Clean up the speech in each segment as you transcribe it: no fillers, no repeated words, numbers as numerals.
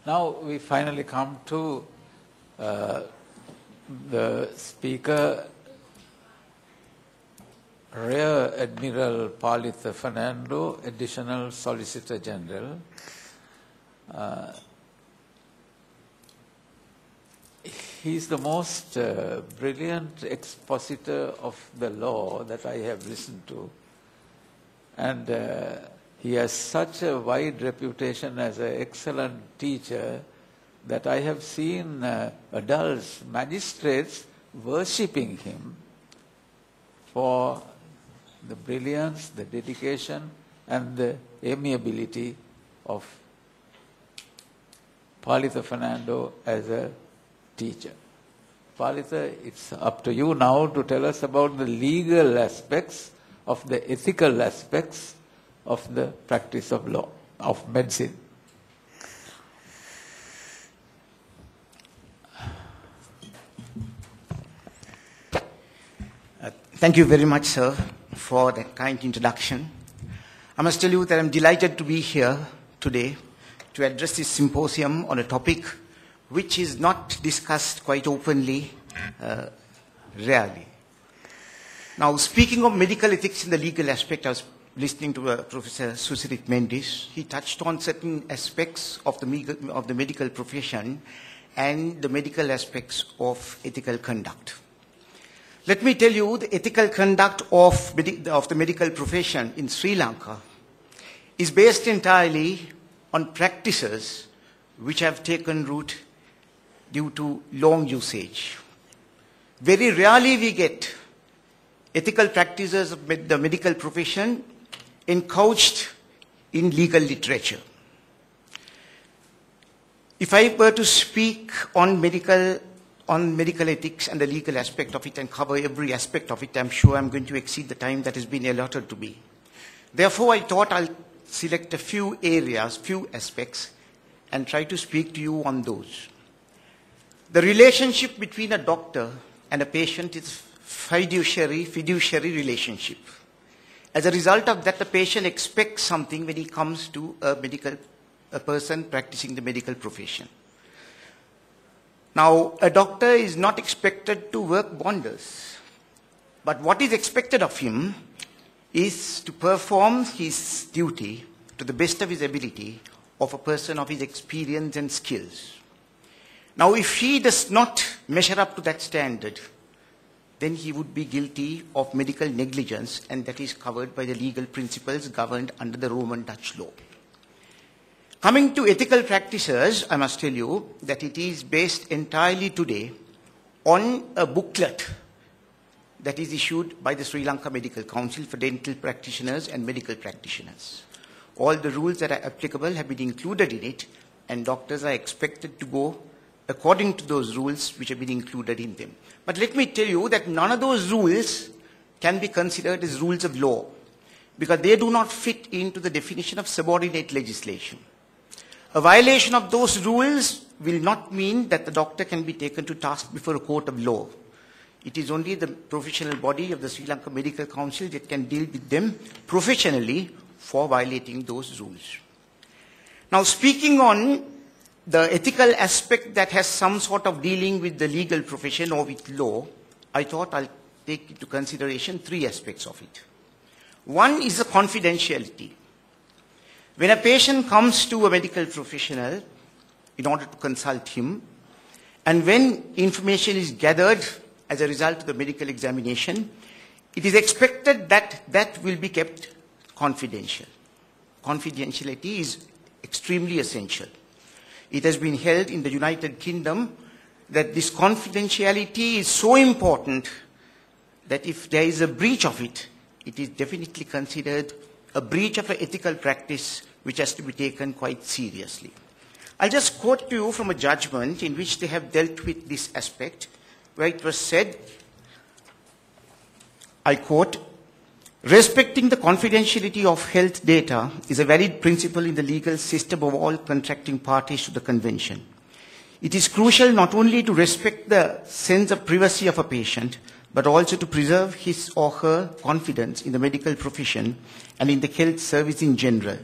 Now we finally come to the speaker, Rear Admiral Palitha01, Additional Solicitor General. He is the most brilliant expositor of the law that I have listened to. And he has such a wide reputation as an excellent teacher that I have seen adults, magistrates, worshipping him for the brilliance, the dedication, and the amiability of Palitha01 as a teacher. Palitha, it's up to you now to tell us about the legal aspects, of the ethical aspects of the practice of law, of medicine. Thank you very much, sir, for that kind introduction. I must tell you that I'm delighted to be here today to address this symposium on a topic which is not discussed quite openly, rarely. Now, speaking of medical ethics in the legal aspect, I was listening to Professor Susirit Mendis. He touched on certain aspects of the medical profession and the medical aspects of ethical conduct. Let me tell you, the ethical conduct of the medical profession in Sri Lanka is based entirely on practices which have taken root due to long usage. Very rarely we get ethical practices of the medical profession encouched in legal literature. If I were to speak on medical ethics and the legal aspect of it and cover every aspect of it, I'm sure I'm going to exceed the time that has been allotted to me. Therefore, I thought I'll select a few areas, few aspects, and try to speak to you on those. The relationship between a doctor and a patient is fiduciary relationship. As a result of that, the patient expects something when he comes to a person practicing the medical profession. Now, a doctor is not expected to work wonders, but what is expected of him is to perform his duty to the best of his ability of a person of his experience and skills. Now, if he does not measure up to that standard, then he would be guilty of medical negligence, and that is covered by the legal principles governed under the Roman Dutch law. Coming to ethical practices, I must tell you that it is based entirely today on a booklet that is issued by the Sri Lanka Medical Council for dental practitioners and medical practitioners. All the rules that are applicable have been included in it, and doctors are expected to go according to those rules which have been included in them. But let me tell you that none of those rules can be considered as rules of law, because they do not fit into the definition of subordinate legislation. A violation of those rules will not mean that the doctor can be taken to task before a court of law. It is only the professional body of the Sri Lanka Medical Council that can deal with them professionally for violating those rules. Now, speaking on the ethical aspect that has some sort of dealing with the legal profession or with law, I thought I'll take into consideration three aspects of it. One is the confidentiality. When a patient comes to a medical professional in order to consult him, and when information is gathered as a result of the medical examination, it is expected that that will be kept confidential. Confidentiality is extremely essential. It has been held in the United Kingdom that this confidentiality is so important that if there is a breach of it, it is definitely considered a breach of an ethical practice which has to be taken quite seriously. I'll just quote to you from a judgment in which they have dealt with this aspect, where it was said, I quote, "Respecting the confidentiality of health data is a valid principle in the legal system of all contracting parties to the Convention. It is crucial not only to respect the sense of privacy of a patient, but also to preserve his or her confidence in the medical profession and in the health service in general.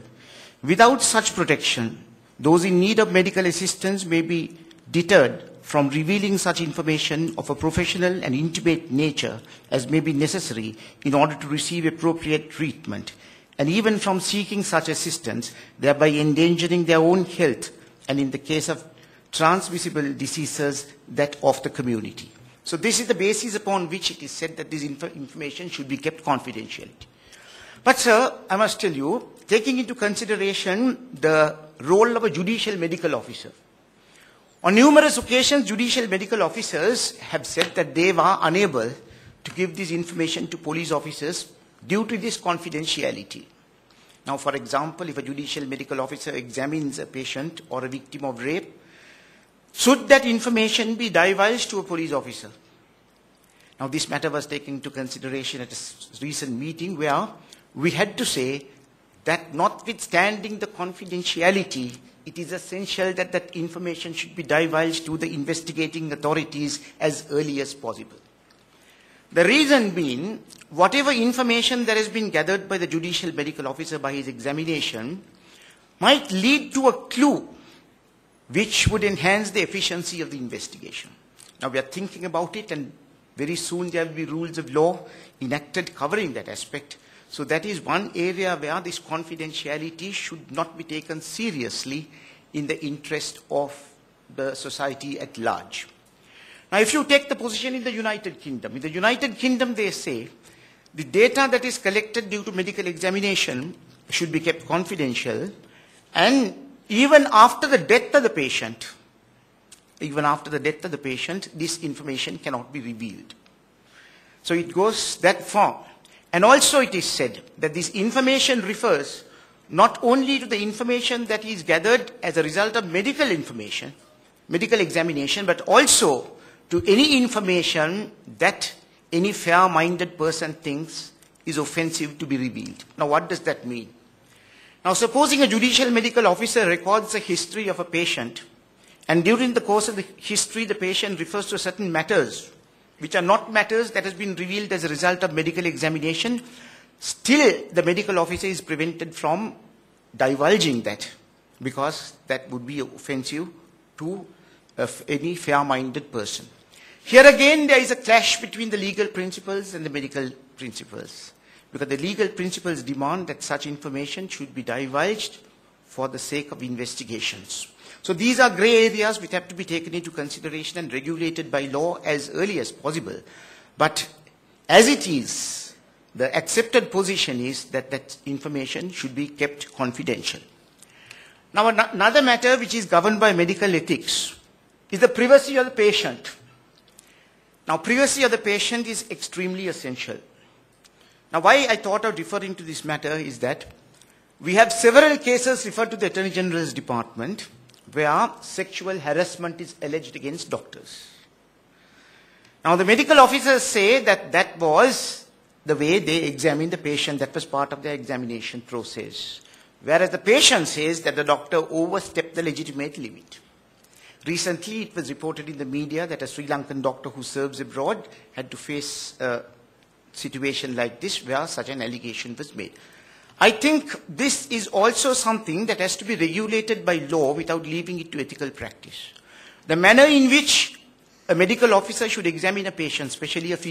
Without such protection, those in need of medical assistance may be deterred from revealing such information of a professional and intimate nature as may be necessary in order to receive appropriate treatment, and even from seeking such assistance, thereby endangering their own health, and in the case of transmissible diseases, that of the community. So this is the basis upon which it is said that this information should be kept confidential. But sir, I must tell you, taking into consideration the role of a judicial medical officer, on numerous occasions, judicial medical officers have said that they were unable to give this information to police officers due to this confidentiality. Now, for example, if a judicial medical officer examines a patient or a victim of rape, should that information be divulged to a police officer? Now, this matter was taken into consideration at a recent meeting where we had to say that notwithstanding the confidentiality, it is essential that that information should be divulged to the investigating authorities as early as possible. The reason being, whatever information that has been gathered by the judicial medical officer by his examination might lead to a clue which would enhance the efficiency of the investigation. Now we are thinking about it, and very soon there will be rules of law enacted covering that aspect. So that is one area where this confidentiality should not be taken seriously in the interest of the society at large. Now, if you take the position in the United Kingdom, they say the data that is collected due to medical examination should be kept confidential, and even after the death of the patient, this information cannot be revealed. So it goes that far. And also it is said that this information refers not only to the information that is gathered as a result of medical examination, but also to any information that any fair-minded person thinks is offensive to be revealed. Now, what does that mean? Now, supposing a judicial medical officer records a history of a patient, and during the course of the history, the patient refers to certain matters, which are not matters that has been revealed as a result of medical examination, still the medical officer is prevented from divulging that, because that would be offensive to any fair-minded person. Here again, there is a clash between the legal principles and the medical principles, because the legal principles demand that such information should be divulged for the sake of investigations. So these are grey areas which have to be taken into consideration and regulated by law as early as possible. But as it is, the accepted position is that that information should be kept confidential. Now, another matter which is governed by medical ethics is the privacy of the patient. Now, privacy of the patient is extremely essential. Now, why I thought of referring to this matter is that we have several cases referred to the Attorney General's Department where sexual harassment is alleged against doctors. Now, the medical officers say that that was the way they examined the patient, that was part of their examination process. Whereas the patient says that the doctor overstepped the legitimate limit. Recently, it was reported in the media that a Sri Lankan doctor who serves abroad had to face a situation like this where such an allegation was made. I think this is also something that has to be regulated by law without leaving it to ethical practice. The manner in which a medical officer should examine a patient, especially a female